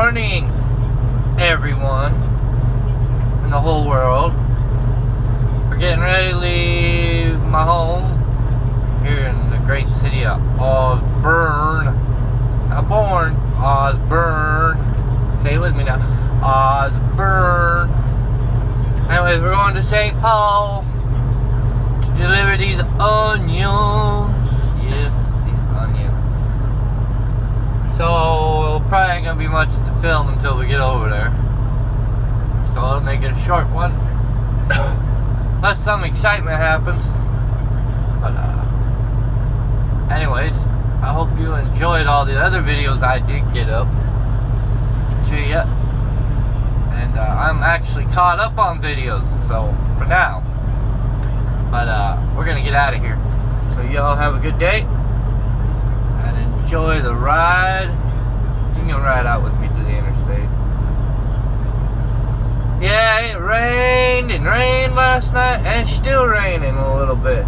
morning, everyone in the whole world. We're getting ready to leave my home here in the great city of Osborne. Not born, Osborne. Say it with me now. Osborne. Anyways, we're going to St. Paul to deliver these onions. Yes, these onions. So, probably ain't gonna be much to film until we get over there. So I'll make it a short one. Unless some excitement happens. But, anyways, I hope you enjoyed all the other videos I did get up to you. And I'm actually caught up on videos, so for now. But we're gonna get out of here. So y'all have a good day and enjoy the ride. You can ride out with me to the interstate. Yeah, it rained and rained last night, and it's still raining a little bit.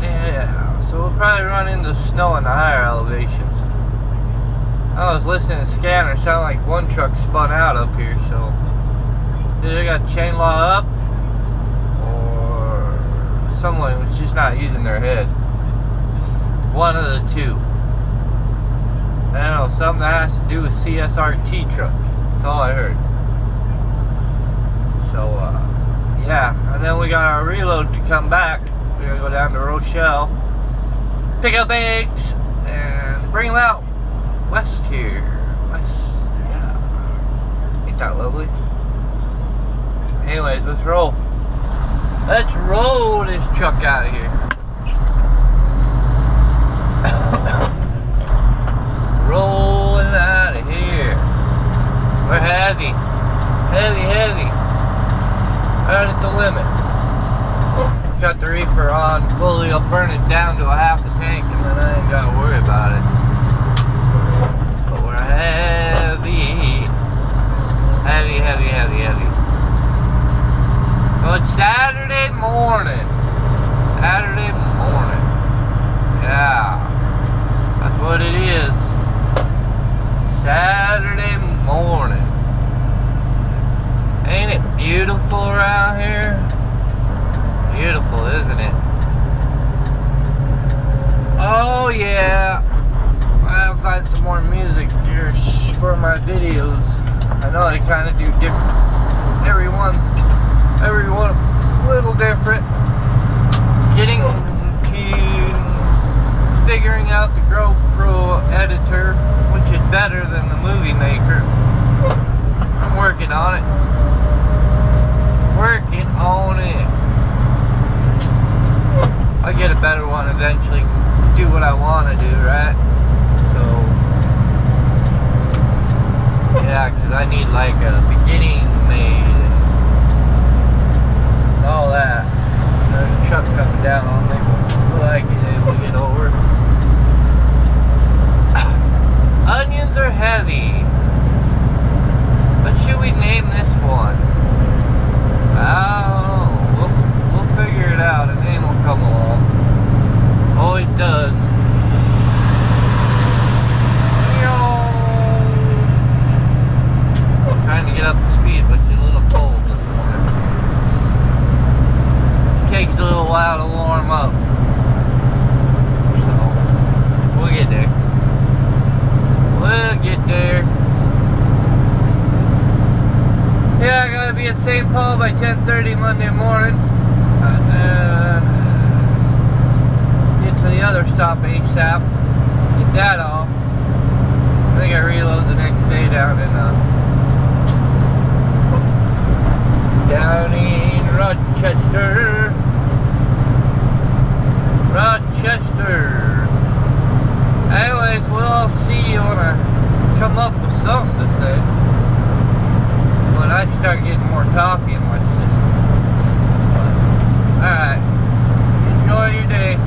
Yeah, so we'll probably run into snow in the higher elevations. I was listening to scanners, sound like one truck spun out up here, so either they got chain law up or someone was just not using their head. One of the two. I don't know, something that has to do with CSRT truck. That's all I heard. So, yeah. And then we got our reload to come back. We're going to go down to Rochelle, pick up eggs, and bring them out west here. West, yeah. Ain't that lovely? Anyways, let's roll. Let's roll this truck out of here. Rolling out of here. We're heavy. Heavy. Right at the limit. Cut the reefer on fully. I'll burn it down to a half a tank and then I ain't gotta worry about it. But we're heavy. Heavy. So it's Saturday morning. Yeah. That's what it is. Saturday morning. Ain't it beautiful around here? Beautiful, isn't it? Oh yeah. I'll find some more music here for my videos. I know they kind of do different. Everyone a little different. Getting to figuring out the GoPro editor, which is better than the movie maker. I'm working on it. I'll get a better one eventually. Do what I want to do, right? So, yeah, because I need like a beginning made and all that. There's a truck coming down on me. Like we'll get over. Onions are heavy. What should we name this one? I don't know. We'll figure it out. A name will come along. Oh, it does. Trying to get up to speed, but she's a little cold this morning. It takes a little while to warm up. So, we'll get there. Yeah, I gotta be at St. Paul by 10:30 Monday morning. And then get to the other stop ASAP. Get that off. I think I reload the next day down in Rochester. Anyways, we'll see you when I come up with something to say. When I start getting more coffee in my system. Alright. Enjoy your day.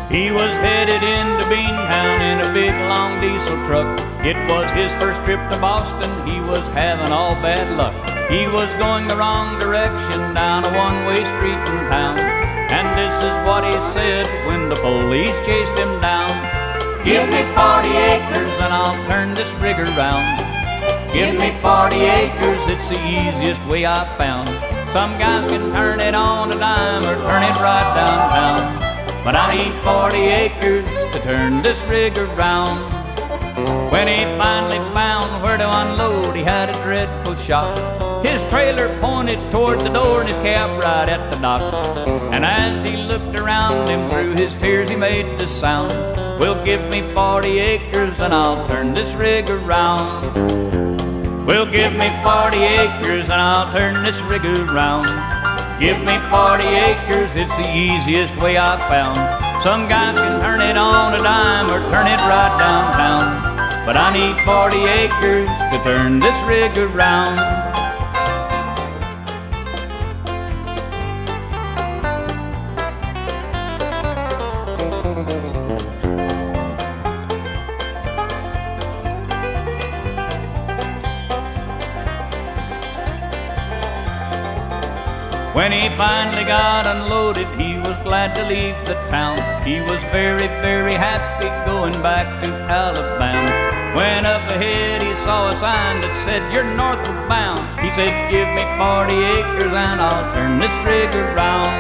He was headed into Beantown in a big long diesel truck. It was his first trip to Boston, he was having all bad luck. He was going the wrong direction down a one-way street in town. And this is what he said when the police chased him down. Give me 40 acres and I'll turn this rig around. Give me 40 acres, it's the easiest way I've found. Some guys can turn it on a dime or turn it right downtown, but I need 40 acres to turn this rig around. When he finally found where to unload, he had a dreadful shock. His trailer pointed toward the door and his cab right at the dock. And as he looked around him through his tears, he made this sound. Well, give me 40 acres and I'll turn this rig around. Well, give me 40 acres and I'll turn this rig around. Give me 40 acres, it's the easiest way I've found. Some guys can turn it on a dime or turn it right downtown, but I need 40 acres to turn this rig around. When he finally got unloaded, he was glad to leave the town. He was very, very happy going back to Alabama. When up ahead he saw a sign that said, "You're northward bound." He said, "Give me 40 acres and I'll turn this rig around."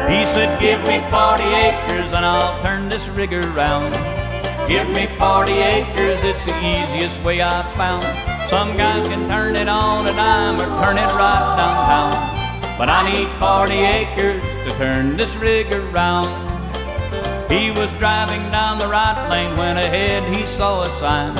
He said, "Give me 40 acres and I'll turn this rig around." Give me 40 acres, it's the easiest way I've found. Some guys can turn it on a dime or turn it right downtown, but I need 40 acres to turn this rig around. He was driving down the right lane when ahead he saw a sign.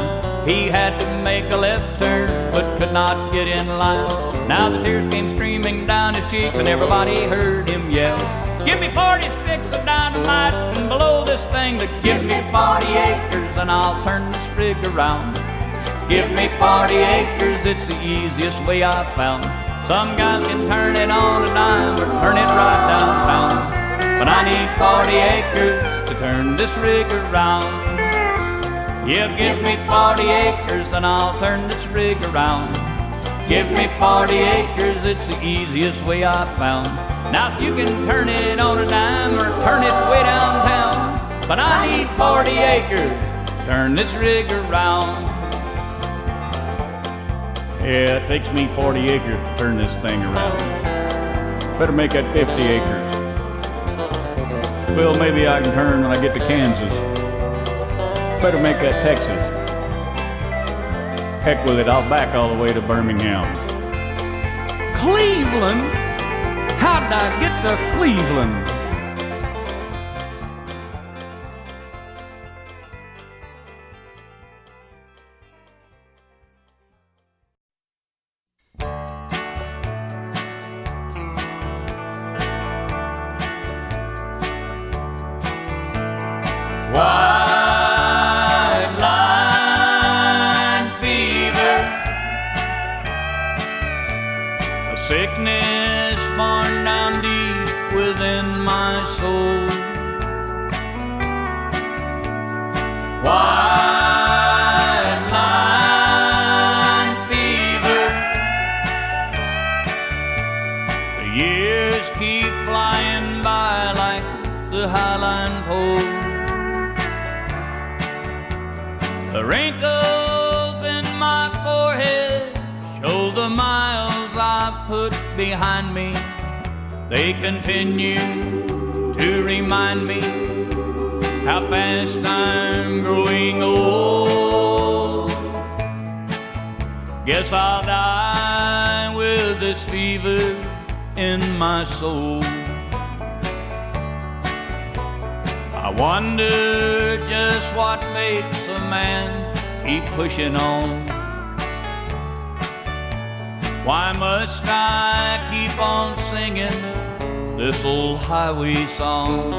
He had to make a left turn but could not get in line. Now the tears came streaming down his cheeks and everybody heard him yell, "Give me 40 sticks of dynamite and below this thing to give me 40 acres and I'll turn this rig around." Give me 40 acres, it's the easiest way I've found. Some guys can turn it on a dime or turn it right downtown, but I need 40 acres to turn this rig around. Yeah, give me 40 acres and I'll turn this rig around. Give me 40 acres, it's the easiest way I've found. Now if you can turn it on a dime or turn it way downtown, but I need 40 acres to turn this rig around. Yeah, it takes me 40 acres to turn this thing around. Better make that 50 acres. Well, maybe I can turn when I get to Kansas. Better make that Texas. Heck with it, I'll back all the way to Birmingham. Cleveland? How'd I get to Cleveland? White line fever, a sickness born down deep within my soul. White line fever, the years keep flying by like the highline pole. The wrinkles in my forehead show the miles I've put behind me. They continue to remind me how fast I'm growing old. Guess I'll die with this fever in my soul. I wonder just what makes a man keep pushing on. Why must I keep on singing this old highway song?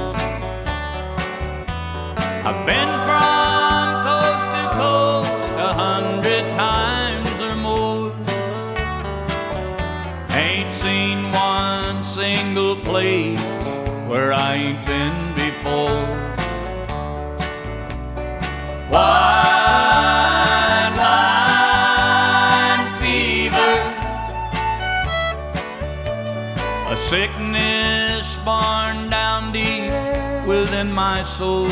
I've been from coast to coast 100 times or more. Ain't seen one single place where I ain't been before. Why? within my soul.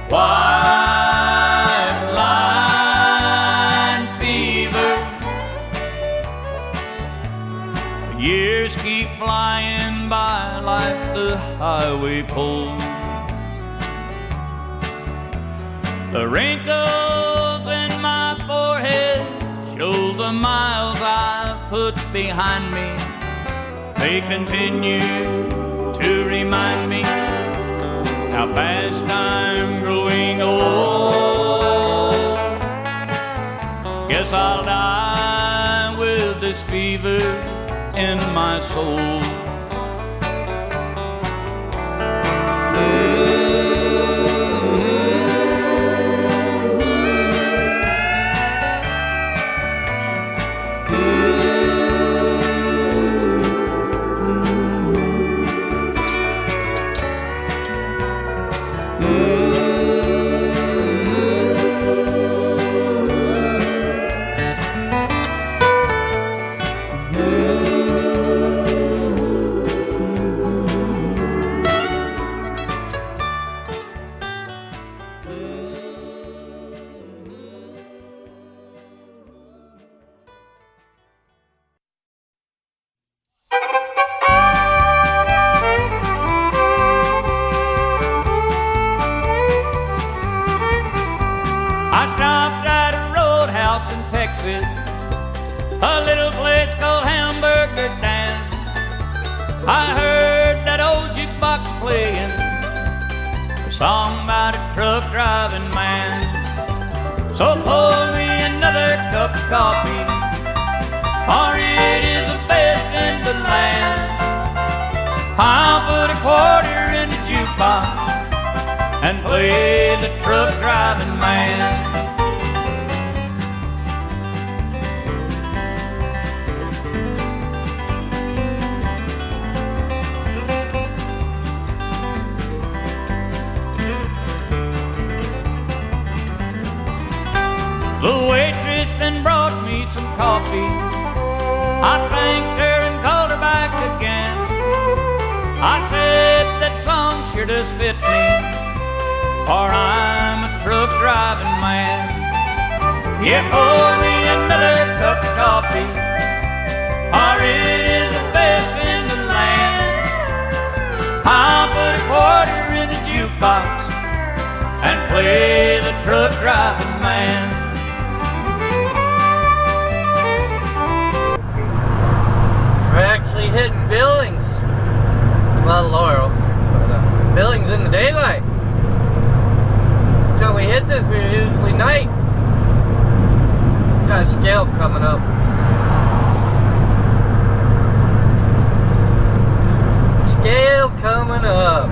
White line fever. Years keep flying by like the highway pole. The wrinkles in my forehead show the miles I've put behind me. They continue to remind me how fast I'm growing old. Guess I'll die with this fever in my soul. I stopped at a roadhouse in Texas, a little place called Hamburger Dan. I heard that old jukebox playing a song about a truck driving man. So pour me another cup of coffee, for it is the best in the land. I'll put a quarter in the jukebox and play the truck driving man. The waitress then brought me some coffee. I thanked her and called her back again. I said that song sure does fit me, for I'm a truck driving man. Yeah, pour me another cup of coffee, for it is the best in the land. I'll put a quarter in the jukebox and play the truck driving man. We're actually hitting Billings. Well, Laurel. But, Billings in the daylight. Until we hit this, we're usually night. Got a scale coming up. Scale coming up.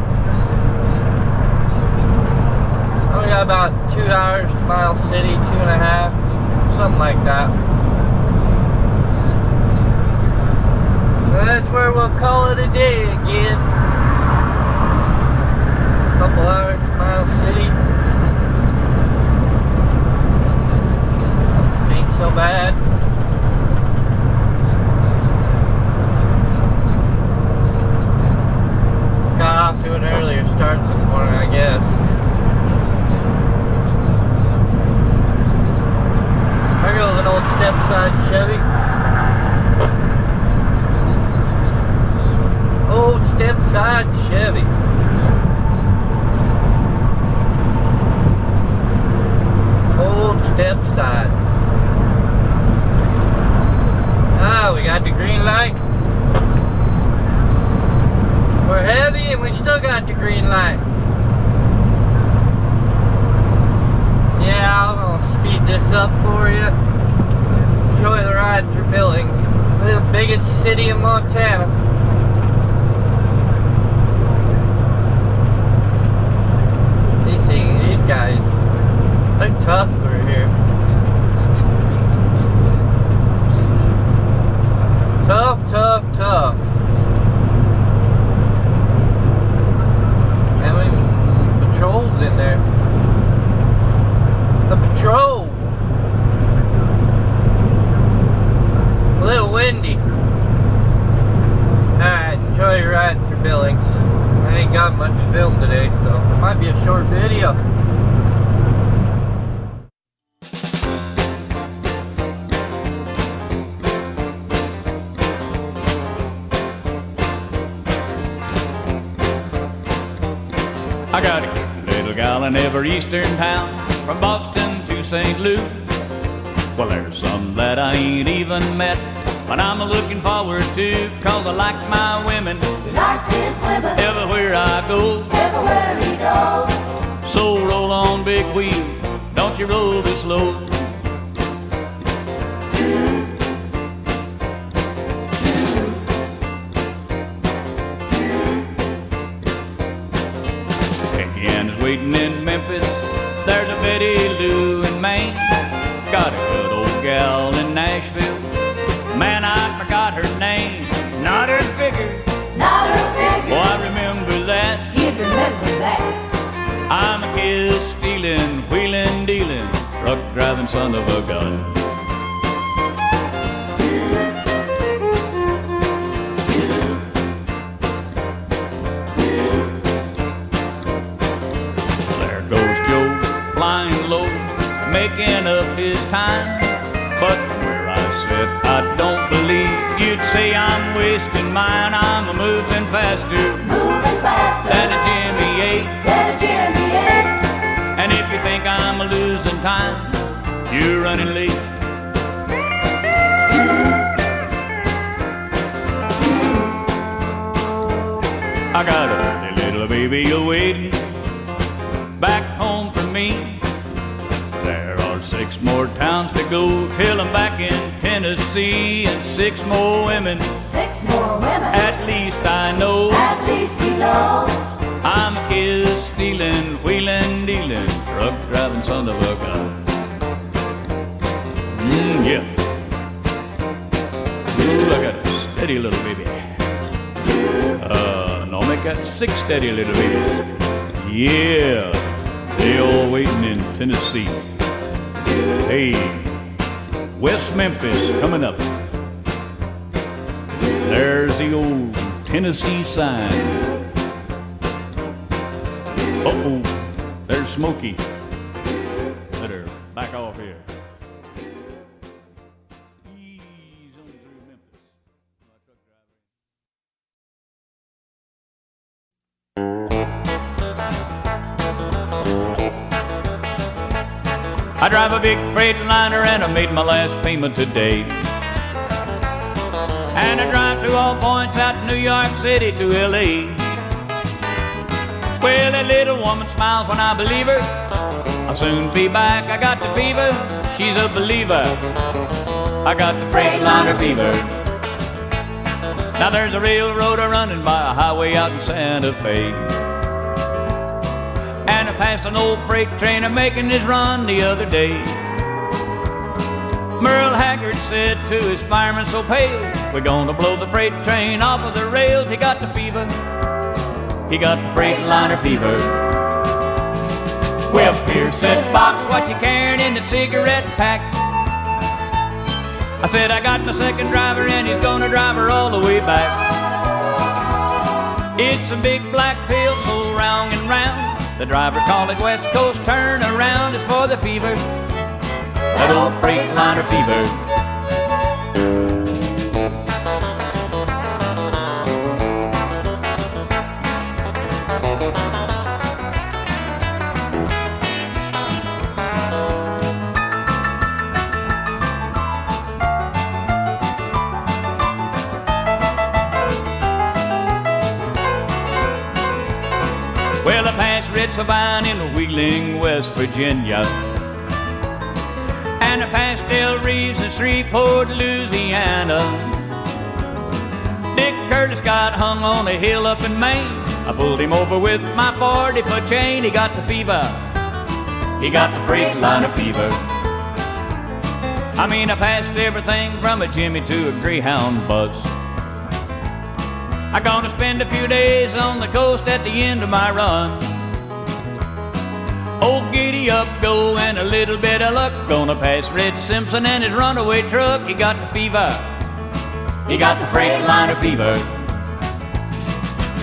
Only got about 2 hours to Miles City, 2.5, something like that. That's where we'll call it a day again. Couple hours to Miles City. Ain't so bad. Got off to an earlier start this morning, I guess. There goes an old step-side Chevy. Old step-side Chevy. Old step-side. Ah, we got the green light. We're heavy and we still got the green light. Yeah, I'm gonna speed this up for you. Enjoy the ride through Billings, the biggest city in Montana. These guys, they're tough through here. Tough, tough, tough. How many patrols in there? The patrol. A little windy. riding through Billings. I ain't got much to film today, so it might be a short video. I got a little gal in every eastern town, from Boston to St. Louis. Well, there's some that I ain't even met, but I'm looking forward to, 'cause I like my women. He likes his women. Everywhere I go. Everywhere he goes. So roll on, big wheel, don't you roll this slow. Waiting in Memphis, there's a Betty Lou in Maine. Got a good old gal in Nashville, man, I forgot her name. Not her figure, not her figure. Oh, I remember that. He'd remember that. I'm a kiss stealing, wheeling, dealing, truck driving son of a gun. Flying low, making up his time. But from where I sit, I don't believe you'd say I'm wasting mine. I'm a moving faster than a Jimmy 8. And if you think I'm a losing time, you're running late. I got a pretty little baby a-waiting back home for me. There are 6 more towns to go till I'm back in Tennessee, and 6 more women. 6 more women. At least I know. At least he knows. I'm a kiss stealing, wheeling, dealing, truck driving son of a gun. Yeah. Ooh, I got a steady little baby. No, I got 6 steady little babies. Yeah. They all waiting in Tennessee. Hey, West Memphis coming up. There's the old Tennessee sign. Uh-oh, there's Smokey. Better back off here. Ease on through Memphis. I drive a big Freightliner and I made my last payment today. And I drive to all points out to New York City to L.A. Well, that little woman smiles when I believe her. I'll soon be back, I got the fever. She's a believer. I got the Freightliner fever. Now there's a railroad running by a highway out in Santa Fe. And I passed an old freight train making his run the other day. Merle Haggard said to his fireman so pale, we're gonna blow the freight train off of the rails. He got the fever. He got the Freightliner fever. Well, Pierce said, Box, what you carrying in the cigarette pack? I said, I got my second driver and he's gonna drive her all the way back. It's a big black pill so round and round. The drivers call it West Coast turn around. It's for the fever, that old Freightliner fever. Well, I passed Red Savine in Wheeling, West Virginia. And I passed Del Reeves in Shreveport, Louisiana. Dick Curtis got hung on a hill up in Maine. I pulled him over with my 40-foot chain. He got the fever. He got the Freightliner fever. I mean, I passed everything from a Jimmy to a Greyhound bus. I'm gonna spend a few days on the coast at the end of my run. Old giddy up go and a little bit of luck. Gonna pass Red Simpson and his runaway truck. He got the fever. He got the Freightliner fever.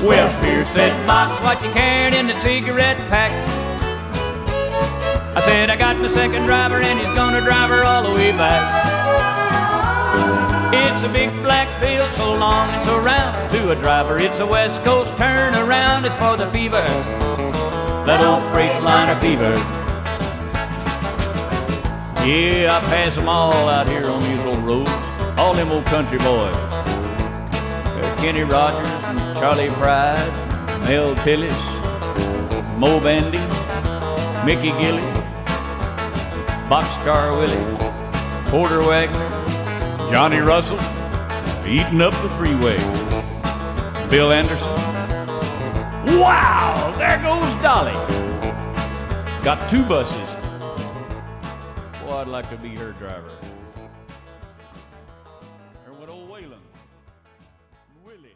Well, Pierce said, Box, what you carrying in the cigarette pack? I said, I got my second driver and he's gonna drive her all the way back. It's a big black bill, so long and so round. To a driver, it's a West Coast turnaround. It's for the fever, that old Freightliner fever. Yeah, I pass them all out here on these old roads. All them old country boys. There's Kenny Rogers and Charlie Pride, Mel Tillis, Mo Bandy, Mickey Gilly, Boxcar Willie, Porter Wagner, Johnny Russell, eating up the freeway. Bill Anderson. Wow, there goes Dolly. Got 2 buses. Boy, I'd like to be her driver. Or what old Waylon. Willie.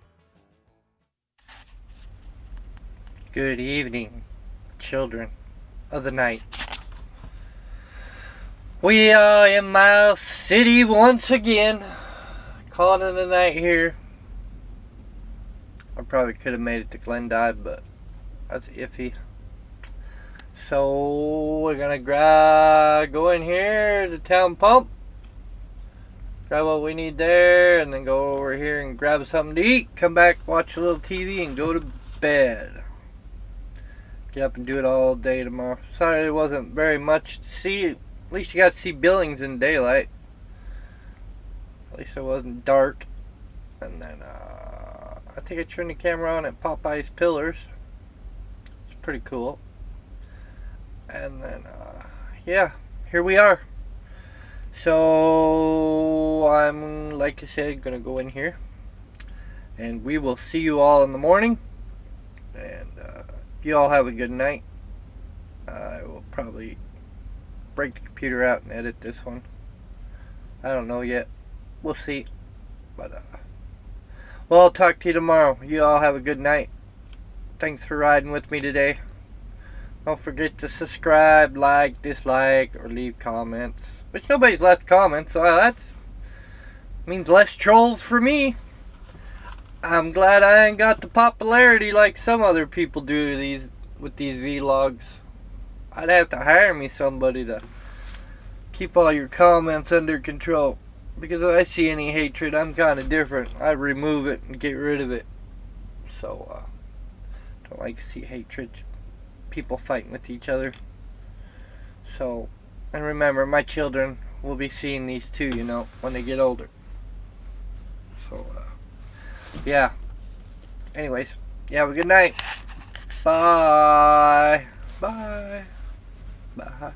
Good evening, children of the night. We are in Miles City once again. Calling it a night here. I probably could have made it to Glendive, but that's iffy. So we're gonna go in here to Town Pump, grab what we need there, and then go over here and grab something to eat. Come back, watch a little TV, and go to bed. Get up and do it all day tomorrow. Sorry there wasn't very much to see. At least you got to see Billings in daylight. At least it wasn't dark. And then I think I turned the camera on at Popeye's Pillars. It's pretty cool. And then yeah, here we are. So I'm, like I said, gonna go in here, and we will see you all in the morning. And you all have a good night. I will probably break the computer out and edit this one. I don't know yet. We'll see. But well, I'll talk to you tomorrow. You all have a good night. Thanks for riding with me today. Don't forget to subscribe, like, dislike, or leave comments. Which nobody's left comments, so that means less trolls for me. I'm glad I ain't got the popularity like some other people do with these vlogs. I'd have to hire me somebody to keep all your comments under control. Because if I see any hatred, I'm kind of different. I remove it and get rid of it. So, don't like to see hatred. People fighting with each other. So, and remember, my children will be seeing these too, you know, when they get older. So, yeah. Anyways, you have a good night. Bye. Bye. Bye.